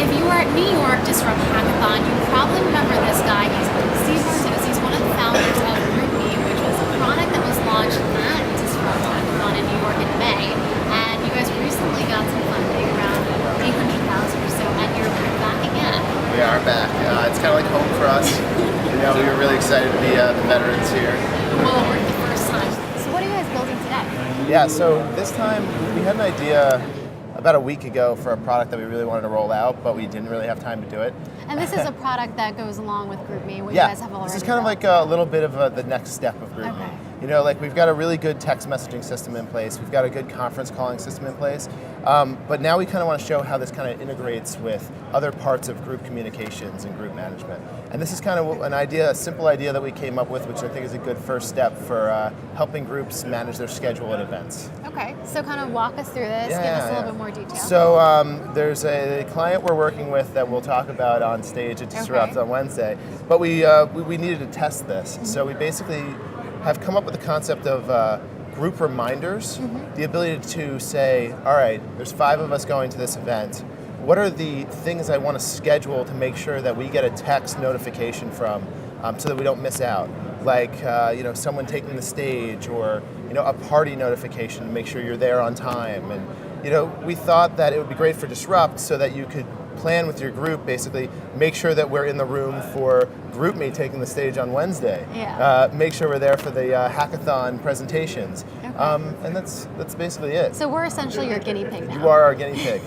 if you were at New York Disrupt Hackathon, you probably remember this guy. He's Steve Martos. He's one of the founders of GroupMe, which was a product that was launched at Disrupt Hackathon in New York in May. And you guys recently got some funding, around 800,000 or so, and you're back again. We are back. It's kind of like home for us. We were really excited to be the veterans here. Well, it worked the first time. So what are you guys building today? Yeah, so this time we had an idea about a week ago for a product that we really wanted to roll out, but we didn't really have time to do it. And this is a product that goes along with GroupMe, what you guys have already this is kind of built. like a little bit of the next step of GroupMe. Okay. Like we've got a really good text messaging system in place, we've got a good conference calling system in place, but now we kind of want to show how this kind of integrates with other parts of group communications and group management. And this is kind of a simple idea that we came up with, which I think is a good first step for helping groups manage their schedule at events. Okay, so kind of walk us through this, give us a little bit more detail. So there's a client we're working with that we'll talk about on stage at Disrupt on Wednesday, but we needed to test this. Mm-hmm. So we basically have come up with the concept of group reminders, the ability to say, all right, there's 5 of us going to this event. What are the things I want to schedule to make sure that we get a text notification from so that we don't miss out? Like someone taking the stage, or a party notification to make sure you're there on time. And we thought that it would be great for Disrupt so that you could plan with your group, basically make sure that we're in the room for GroupMe taking the stage on Wednesday. Yeah. Make sure we're there for the hackathon presentations. And that's basically it. So we're essentially your guinea pig now. You are our guinea pig.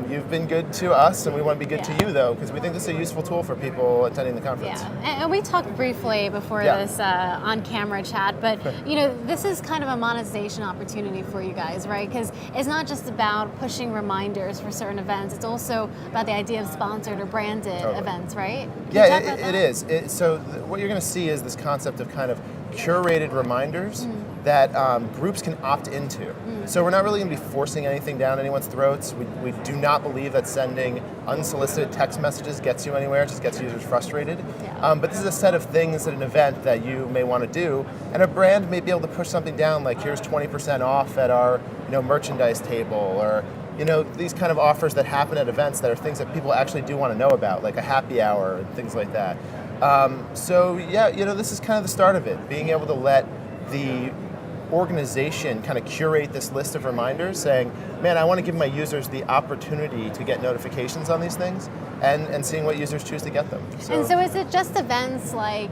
You've been good to us, and we want to be good to you, though, because we think this is a useful tool for people attending the conference. Yeah, and we talked briefly before this on-camera chat, but this is kind of a monetization opportunity for you guys, right? Because it's not just about pushing reminders for certain events; it's also about the idea of sponsored or branded events, right? It is. So what you're going to see is this concept of kind of curated reminders that groups can opt into. So we're not really going to be forcing anything down anyone's throats. We do not believe that sending unsolicited text messages gets you anywhere. It just gets users frustrated. Yeah. But this is a set of things at an event that you may want to do, and a brand may be able to push something down, like here's 20% off at our merchandise table, or these kind of offers that happen at events that are things that people actually do want to know about, like a happy hour and things like that. This is kind of the start of it, being able to let the organization kind of curate this list of reminders saying, man, I want to give my users the opportunity to get notifications on these things, and seeing what users choose to get them. And so is it just events like,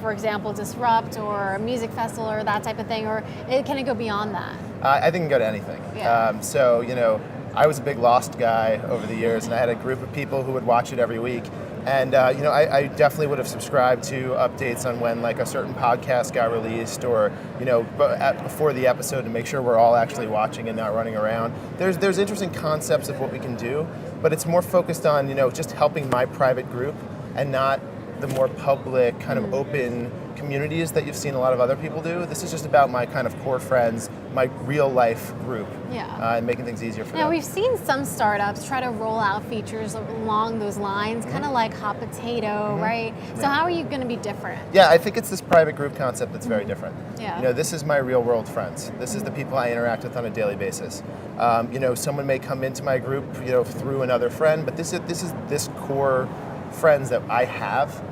for example, Disrupt or a music festival or that type of thing, or can it go beyond that? I think it can go to anything. Yeah. I was a big Lost guy over the years, and I had a group of people who would watch it every week. And I definitely would have subscribed to updates on when like a certain podcast got released, or before the episode, to make sure we're all actually watching and not running around. There's interesting concepts of what we can do, but it's more focused on just helping my private group, and not the more public kind of open communities that you've seen a lot of other people do. This is just about my kind of core friends, my real life group, and making things easier for them. Now, we've seen some startups try to roll out features along those lines, kind of like Hot Potato, right? So how are you going to be different? Yeah, I think it's this private group concept that's very different. Yeah. This is my real world friends. This is the people I interact with on a daily basis. Someone may come into my group, through another friend, but this is this core friends that I have.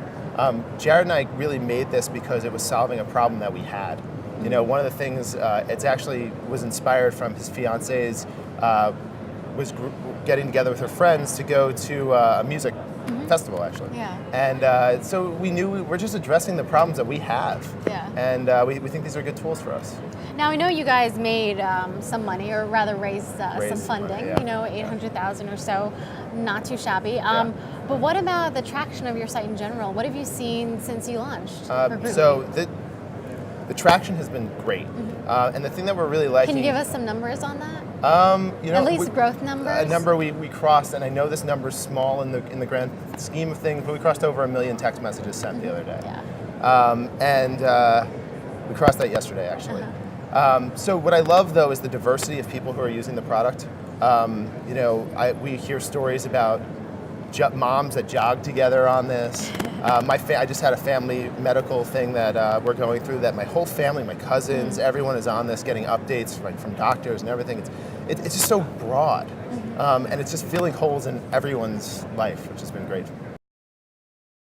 Jared and I really made this because it was solving a problem that we had. One of the things, it's actually was inspired from his fiance's, was getting together with her friends to go to a music festival, actually. Yeah. And so we knew we were just addressing the problems that we have. Yeah. And we think these are good tools for us. Now, I know you guys made some money, or rather raised some funding, money, 800,000 or so, not too shabby. But what about the traction of your site in general? What have you seen since you launched? So the traction has been great. And the thing that we're really liking... Can you give us some numbers on that? At least growth numbers? A number we crossed, and I know this number is small in the grand scheme of things, but we crossed over 1 million text messages sent the other day. Yeah. We crossed that yesterday, actually. So what I love, though, is the diversity of people who are using the product. We hear stories about moms that jog together on this. I just had a family medical thing that we're going through that my whole family, my cousins, everyone is on this, getting updates from doctors and everything. It's just so broad. And it's just filling holes in everyone's life, which has been great.